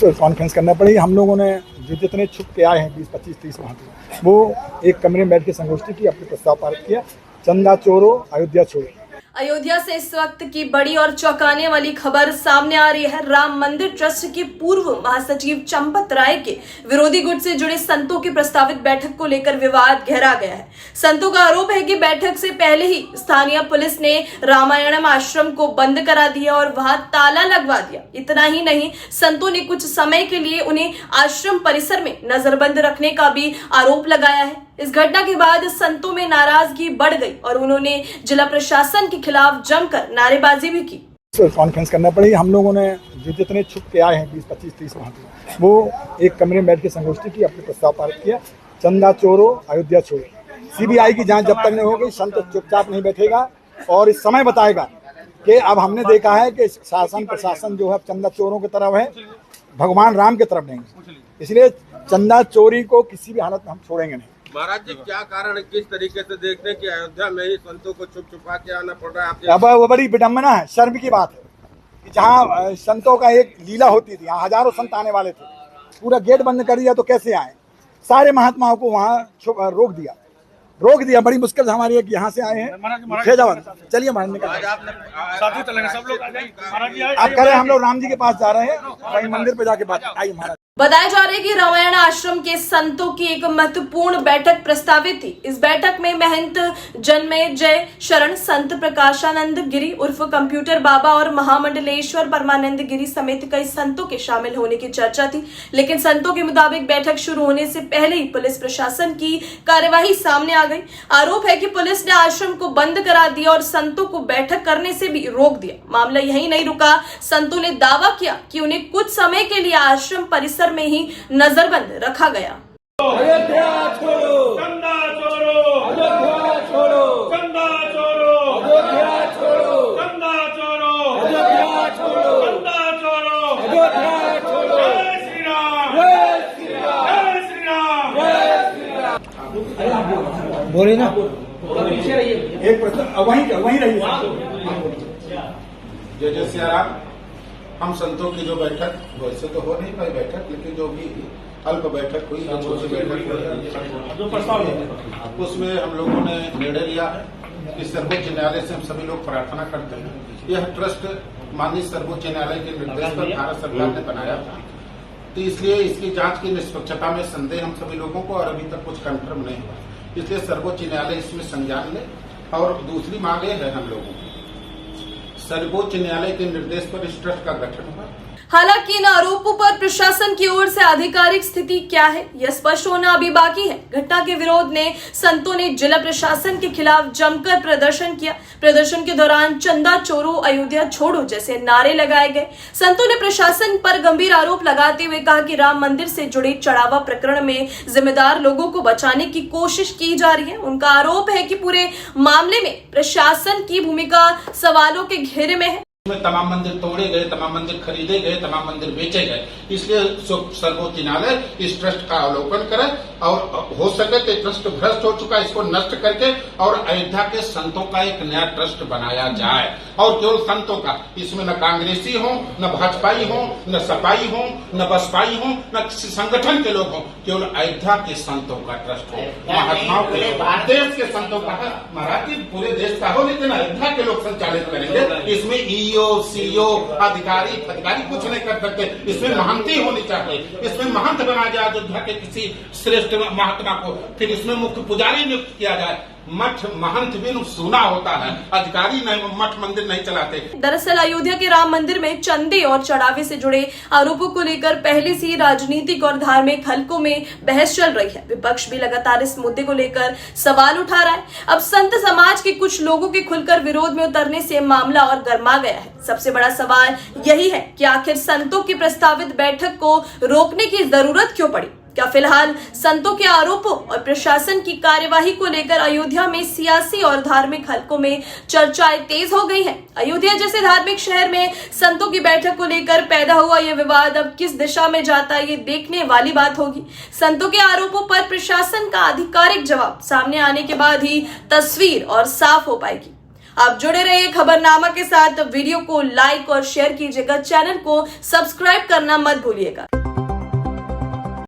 Conference करना पड़ेगी। हम लोगों ने जो जितने छुप के आए हैं 20, 25, 30 महात्मा, वो एक कमरे में बैठ के संगोष्ठी की, अपने प्रस्ताव पारित किया, चंदा चोरो अयोध्या छोड़ो। अयोध्या से इस वक्त की बड़ी और चौंकाने वाली खबर सामने आ रही है। राम मंदिर ट्रस्ट के पूर्व महासचिव चंपत राय के विरोधी गुट से जुड़े संतों की प्रस्तावित बैठक को लेकर विवाद गहरा गया है। संतों का आरोप है कि बैठक से पहले ही स्थानीय पुलिस ने रामायणम आश्रम को बंद करा दिया और वहां ताला लगवा दिया। इतना ही नहीं, संतों ने कुछ समय के लिए उन्हें आश्रम परिसर में नजरबंद रखने का भी आरोप लगाया है। इस घटना के बाद संतों में नाराजगी बढ़ गई और उन्होंने जिला प्रशासन के खिलाफ जमकर नारेबाजी भी की। कॉन्फ्रेंस करना पड़ेगी। हम लोगों ने जो जितने छुप के आए हैं 20, 25, 30 महात्मा, वो एक कमरे में बैठ के संगोष्ठी की, अपने प्रस्ताव पारित किया, चंदा चोरो अयोध्या छोड़ो। सीबीआई की जांच जब तक नहीं होगी, संत चुपचाप नहीं बैठेगा और इस समय बताएगा कि अब हमने देखा है कि शासन प्रशासन जो है चंदा चोरों की तरफ है, भगवान राम की तरफ नहीं। इसलिए चंदा चोरी को किसी भी हालत में हम छोड़ेंगे नहीं। महाराज जी, क्या कारण है, किस तरीके से देखते हैं कि अयोध्या में ही संतों को छुप छुपा के आना पड़ रहा है? अब वो बड़ी विडम्बना है, शर्म की बात है कि जहाँ संतों का एक लीला होती थी, यहाँ हजारों संत आने वाले थे, पूरा गेट बंद कर दिया तो कैसे आए? सारे महात्माओं को वहाँ रोक दिया। बड़ी मुश्किल से हमारी यहाँ से आए हैं फैजाबाद। चलिए महाराज निकल, आप कह रहे हैं हम लोग राम जी के पास जा रहे हैं, वहीं मंदिर पे जाके बात। आइए महाराज। बताया जा रहा है कि रामायण आश्रम के संतों की एक महत्वपूर्ण बैठक प्रस्तावित थी। इस बैठक में महंत जन्मेजय शरण, संत प्रकाशानंद गिरी उर्फ कंप्यूटर बाबा और महामंडलेश्वर परमानंद गिरी समेत कई संतों के शामिल होने की चर्चा थी। लेकिन संतों के मुताबिक बैठक शुरू होने से पहले ही पुलिस प्रशासन की कार्यवाही सामने आ गई। आरोप है कि पुलिस ने आश्रम को बंद करा दिया और संतों को बैठक करने से भी रोक दिया। मामला यही नहीं रुका, संतों ने दावा किया कि उन्हें कुछ समय के लिए आश्रम परिसर में ही नजरबंद रखा गया। अयोध्या छोड़ो, चंदा चोरो, अयोध्या छोड़ो, चंदा चोरो, अयोध्या छोड़ो, चंदा चोरो, अयोध्या छोड़ो, चंदा चोरो, अयोध्या छोड़ो। जय श्री राम, जय श्री राम, जय श्री राम, जय श्री राम। बोले ना, पीछे रहिए, एक प्रश्न वहीं रहिए। जय जय सिया राम। हम संतों की जो बैठक, वैसे तो हो नहीं पाई बैठक, लेकिन जो भी अल्प बैठक हुई, छोटी बैठक हुई, उसमें हम लोगों ने निर्णय लिया है कि सर्वोच्च न्यायालय से हम सभी लोग प्रार्थना करते हैं। यह ट्रस्ट माननीय सर्वोच्च न्यायालय के निर्देश पर भारत सरकार ने बनाया था, तो इसलिए इसकी जांच की निष्पक्षता में संदेह हम सभी लोगों को और अभी तक कुछ कंफर्म नहीं हुआ, इसलिए सर्वोच्च न्यायालय इसमें संज्ञान ले। और दूसरी मांग है हम लोगों की, सर्वोच्च न्यायालय के निर्देश पर इस ट्रस्ट का गठन हुआ। हालांकि इन आरोपों पर प्रशासन की ओर से आधिकारिक स्थिति क्या है, यह स्पष्ट होना अभी बाकी है। घटना के विरोध में संतों ने जिला प्रशासन के खिलाफ जमकर प्रदर्शन किया। प्रदर्शन के दौरान चंदा चोरो अयोध्या छोड़ो जैसे नारे लगाए गए। संतों ने प्रशासन पर गंभीर आरोप लगाते हुए कहा कि राम मंदिर से जुड़े चढ़ावा प्रकरण में जिम्मेदार लोगों को बचाने की कोशिश की जा रही है। उनका आरोप है कि पूरे मामले में प्रशासन की भूमिका सवालों के घेरे में है। तमाम मंदिर तोड़े गए, तमाम मंदिर खरीदे गए, तमाम मंदिर बेचे गए, इसलिए सर्वोच्च न्यायालय इस ट्रस्ट का अवलोकन करे और हो सके तो ट्रस्ट भ्रष्ट हो चुका, इसको नष्ट करके और अयोध्या के संतों का एक नया ट्रस्ट बनाया जाए। और केवल संतों का, इसमें न कांग्रेसी हो, न भाजपाई हो, न सपाई हो, न बसपाई हो, न किसी संगठन के लोग हो, केवल अयोध्या के संतों का ट्रस्ट हो, महात्माओं के, देश के संतों का है। महाराज जी, पूरे देश का हो, लेकिन अयोध्या के लोग संचालित करेंगे। इसमें सीईओ अधिकारी कुछ नहीं कर सकते, इसमें महंती होनी चाहिए। इसमें महंत बनाया जाए अयोध्या के किसी श्रेष्ठ महात्मा को, फिर इसमें मुख्य पुजारी नियुक्त किया जाए। मठ महंत भी सूना होता है, अधिकारी नहीं, मठ मंदिर नहीं चलाते। दरअसल अयोध्या के राम मंदिर में चंदे और चढ़ावे से जुड़े आरोपों को लेकर पहले से ही राजनीतिक और धार्मिक हलकों में बहस चल रही है। विपक्ष भी लगातार इस मुद्दे को लेकर सवाल उठा रहा है। अब संत समाज के कुछ लोगों के खुलकर विरोध में उतरने से मामला और गर्मा गया है। सबसे बड़ा सवाल यही है कि आखिर संतों की प्रस्तावित बैठक को रोकने की जरूरत क्यों पड़ी? क्या फिलहाल संतों के आरोपों और प्रशासन की कार्यवाही को लेकर अयोध्या में सियासी और धार्मिक हलकों में चर्चाएं तेज हो गई हैं? अयोध्या जैसे धार्मिक शहर में संतों की बैठक को लेकर पैदा हुआ यह विवाद अब किस दिशा में जाता है, ये देखने वाली बात होगी। संतों के आरोपों पर प्रशासन का आधिकारिक जवाब सामने आने के बाद ही तस्वीर और साफ हो पाएगी। आप जुड़े रहिए खबरनामा के साथ। वीडियो को लाइक और शेयर कीजिएगा, चैनल को सब्सक्राइब करना मत भूलिएगा।